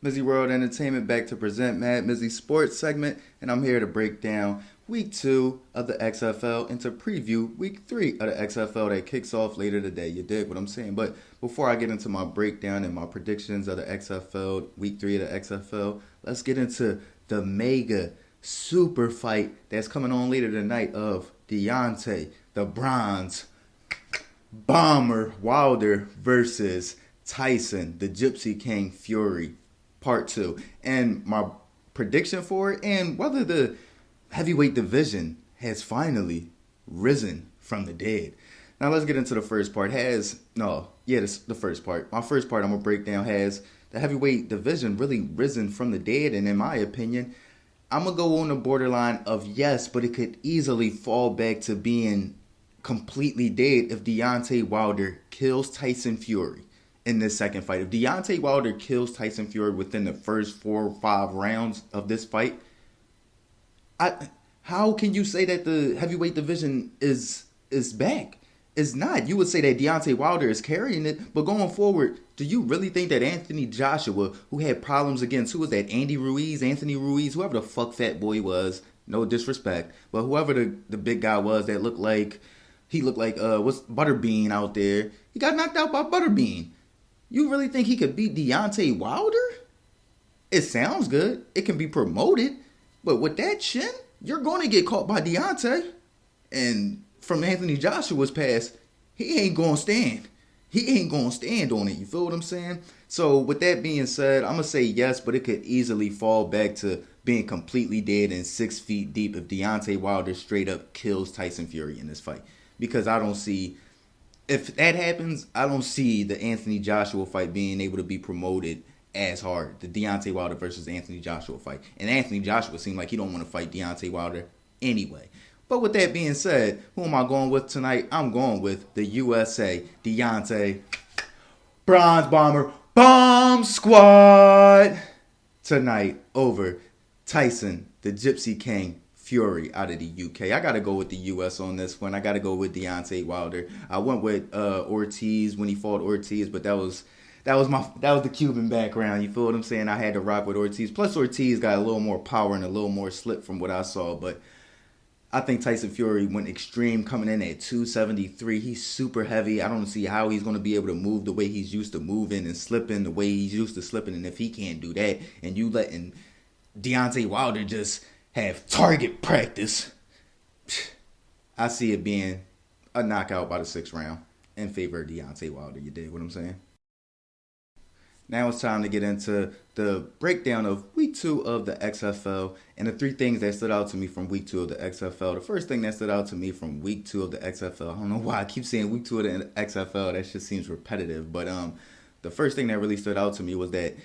MizzyWorld Entertainment back to present MadMizzy Sports segment, and I'm here to break down week 2 of the XFL and to preview week 3 of the XFL that kicks off later today. You dig what I'm saying? But before I get into my breakdown and my predictions of the XFL, week 3 of the XFL, let's get into the mega super fight that's coming on later tonight of Deontay, the Bronze Bomber Wilder versus Tyson, the Gypsy King Fury, part 2. And my prediction for it and whether the heavyweight division has finally risen from the dead. Now let's get into the first part. The first part. My first part I'm going to break down has the heavyweight division really risen from the dead, and in my opinion, I'm going to go on the borderline of yes, but it could easily fall back to being completely dead if Deontay Wilder kills Tyson Fury in this second fight. If Deontay Wilder kills Tyson Fury within the first 4 or 5 rounds of this fight, how can you say that the heavyweight division is back? It's not. You would say that Deontay Wilder is carrying it, but going forward, do you really think that Anthony Joshua, who had problems against, who was that, Anthony Ruiz, whoever the fuck fat boy was, no disrespect, but whoever the big guy was that looked like what's Butterbean out there, he got knocked out by Butterbean. You really think he could beat Deontay Wilder? It sounds good. It can be promoted. But with that chin, you're going to get caught by Deontay. And from Anthony Joshua's past, he ain't going to stand. He ain't going to stand on it. You feel what I'm saying? So with that being said, I'm going to say yes, but it could easily fall back to being completely dead and 6 feet deep if Deontay Wilder straight up kills Tyson Fury in this fight. Because I don't see, if that happens, I don't see the Anthony Joshua fight being able to be promoted as hard. The Deontay Wilder versus Anthony Joshua fight. And Anthony Joshua seemed like he don't want to fight Deontay Wilder anyway. But with that being said, who am I going with tonight? I'm going with the USA Deontay Bronze Bomber Bomb Squad tonight over Tyson, the Gypsy King Fury out of the UK. I got to go with the US on this one. I got to go with Deontay Wilder. I went with Ortiz when he fought Ortiz, but that was the Cuban background. You feel what I'm saying? I had to rock with Ortiz. Plus Ortiz got a little more power and a little more slip from what I saw, but I think Tyson Fury went extreme coming in at 273. He's super heavy. I don't see how he's going to be able to move the way he's used to moving and slipping the way he's used to slipping. And if he can't do that and you letting Deontay Wilder just have target practice, I see it being a knockout by the 6th round in favor of Deontay Wilder. You dig what I'm saying? Now it's time to get into the breakdown of week 2 of the XFL and the 3 things that stood out to me from week 2 of the XFL. The first thing that stood out to me from week 2 of the XFL, I don't know why I keep saying week 2 of the XFL, that just seems repetitive, but the first thing that really stood out to me was that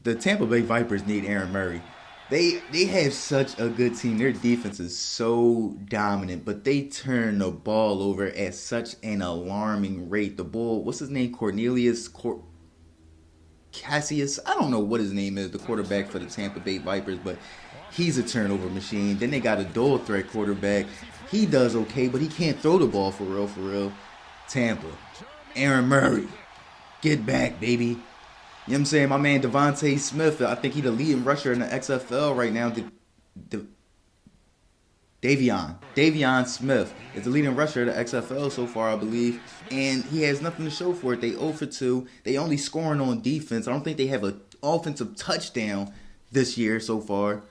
the Tampa Bay Vipers need Aaron Murray. They have such a good team. Their defense is so dominant, but they turn the ball over at such an alarming rate. The bull, what's his name? Cassius, I don't know what his name is, the quarterback for the Tampa Bay Vipers, but he's a turnover machine. Then they got a dual threat quarterback. He does okay, but he can't throw the ball for real. Tampa, Aaron Murray, get back, baby. You know what I'm saying? My man Devontae Smith, I think he's the leading rusher in the XFL right now. Davion Smith is the leading rusher of the XFL so far, I believe. And he has nothing to show for it. They 0 for 2. They only scoring on defense. I don't think they have an offensive touchdown this year so far.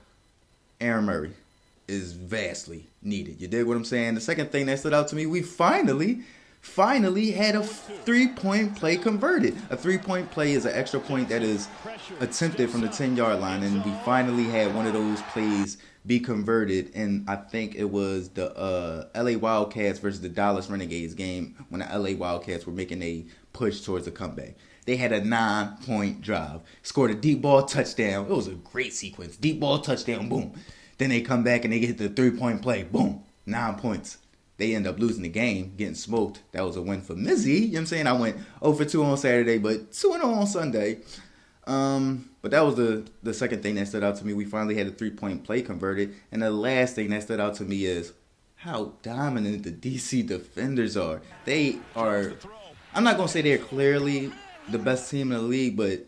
Aaron Murray is vastly needed. You dig what I'm saying? The second thing that stood out to me, we finally had a 3-point play converted. A 3-point play is an extra point that is attempted from the 10-yard line, and we finally had one of those plays be converted. And I think it was the LA Wildcats versus the Dallas Renegades game when the LA Wildcats were making a push towards a comeback. They had a 9-point drive, scored a deep ball touchdown. It was a great sequence. Deep ball touchdown, boom. Then they come back and they get the 3-point play, boom, 9 points. They end up losing the game, getting smoked. That was a win for Mizzy. You know what I'm saying? I went 0 for 2 on Saturday, but 2-0 on Sunday. But that was the second thing that stood out to me. We finally had a 3-point play converted. And the last thing that stood out to me is how dominant the DC defenders are. They are, I'm not going to say they're clearly the best team in the league, but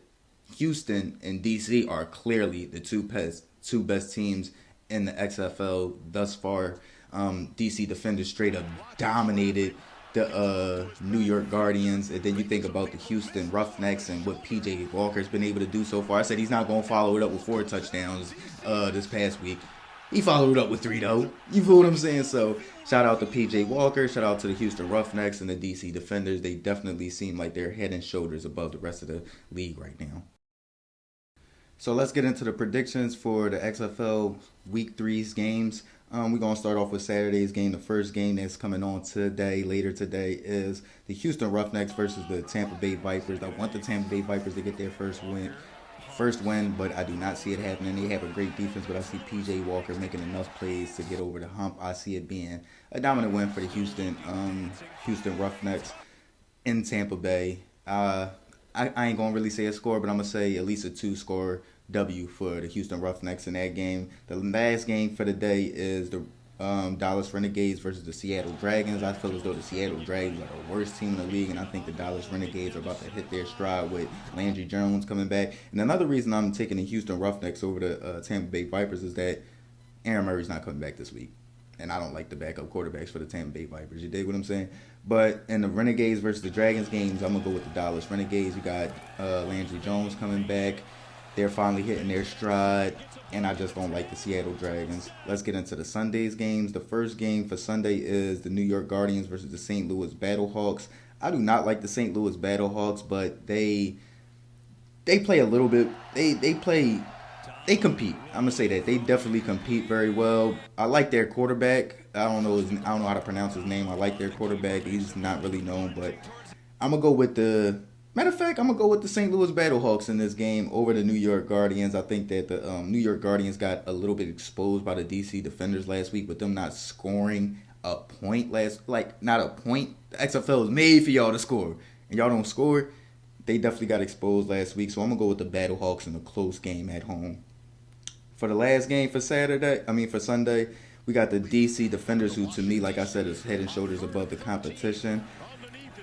Houston and DC are clearly the two best teams in the XFL thus far. DC Defenders straight up dominated the New York Guardians, and then you think about the Houston Roughnecks and what PJ Walker's been able to do so far. I said he's not going to follow it up with 4 touchdowns this past week. He followed it up with 3 though. You feel what I'm saying? So shout out to PJ Walker, shout out to the Houston Roughnecks and the DC Defenders. They definitely seem like they're head and shoulders above the rest of the league right now. So let's get into the predictions for the XFL Week 3's games. We're going to start off with Saturday's game. The first game that's coming on later today, is the Houston Roughnecks versus the Tampa Bay Vipers. I want the Tampa Bay Vipers to get their first win, but I do not see it happening. They have a great defense, but I see PJ Walker making enough plays to get over the hump. I see it being a dominant win for the Houston Roughnecks in Tampa Bay. I ain't going to really say a score, but I'm going to say at least a 2-score W for the Houston Roughnecks in that game. The last game for the day is the Dallas Renegades versus the Seattle Dragons. I feel as though the Seattle Dragons are the worst team in the league, and I think the Dallas Renegades are about to hit their stride with Landry Jones coming back. And another reason I'm taking the Houston Roughnecks over the Tampa Bay Vipers is that Aaron Murray's not coming back this week. And I don't like the backup quarterbacks for the Tampa Bay Vipers. You dig what I'm saying? But in the Renegades versus the Dragons games, I'm going to go with the Dallas Renegades. You got Landry Jones coming back. They're finally hitting their stride, and I just don't like the Seattle Dragons. Let's get into the Sunday's games. The first game for Sunday is the New York Guardians versus the St. Louis Battlehawks. I do not like the St. Louis Battlehawks, but they play a little bit. They compete. I'm gonna say that they definitely compete very well. I like their quarterback. I don't know how to pronounce his name. I like their quarterback. He's not really known, but I'm gonna go with the. Matter of fact, I'm going to go with the St. Louis Battlehawks in this game over the New York Guardians. I think that the New York Guardians got a little bit exposed by the DC Defenders last week with them not scoring a point not a point. The XFL is made for y'all to score, and y'all don't score. They definitely got exposed last week, so I'm going to go with the Battlehawks in a close game at home. For the last game for Sunday, we got the DC Defenders, who to me, like I said, is head and shoulders above the competition.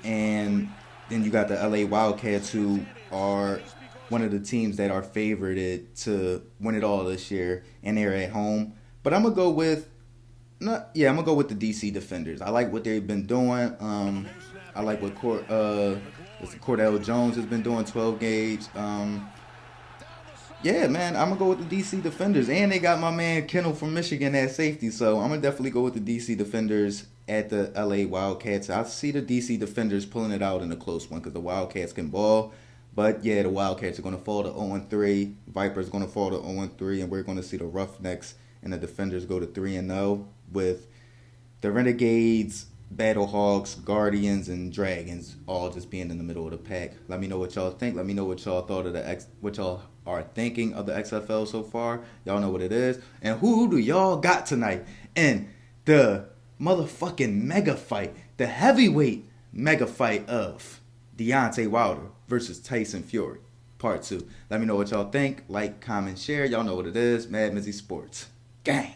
And then you got the LA Wildcats, who are one of the teams that are favored to win it all this year, and they're at home. But I'm gonna go with the DC Defenders. I like what they've been doing. I like what Cordell Jones has been doing, 12 gauge. Yeah, man, I'm gonna go with the DC Defenders, and they got my man Kennel from Michigan at safety, so I'm gonna definitely go with the DC Defenders at the LA Wildcats. I see the DC Defenders pulling it out in a close one because the Wildcats can ball. But yeah, the Wildcats are going to fall to 0-3. Vipers going to fall to 0-3. And we're going to see the Roughnecks and the Defenders go to 3-0 with the Renegades, Battlehawks, Guardians, and Dragons all just being in the middle of the pack. Let me know what y'all think. Let me know what y'all thought of what y'all are thinking of the XFL so far. Y'all know what it is. And who do y'all got tonight in the motherfucking mega fight, the heavyweight mega fight of Deontay Wilder versus Tyson Fury, part 2. Let me know what y'all think. Like, comment, share. Y'all know what it is. MadMizzy Sports. Gang.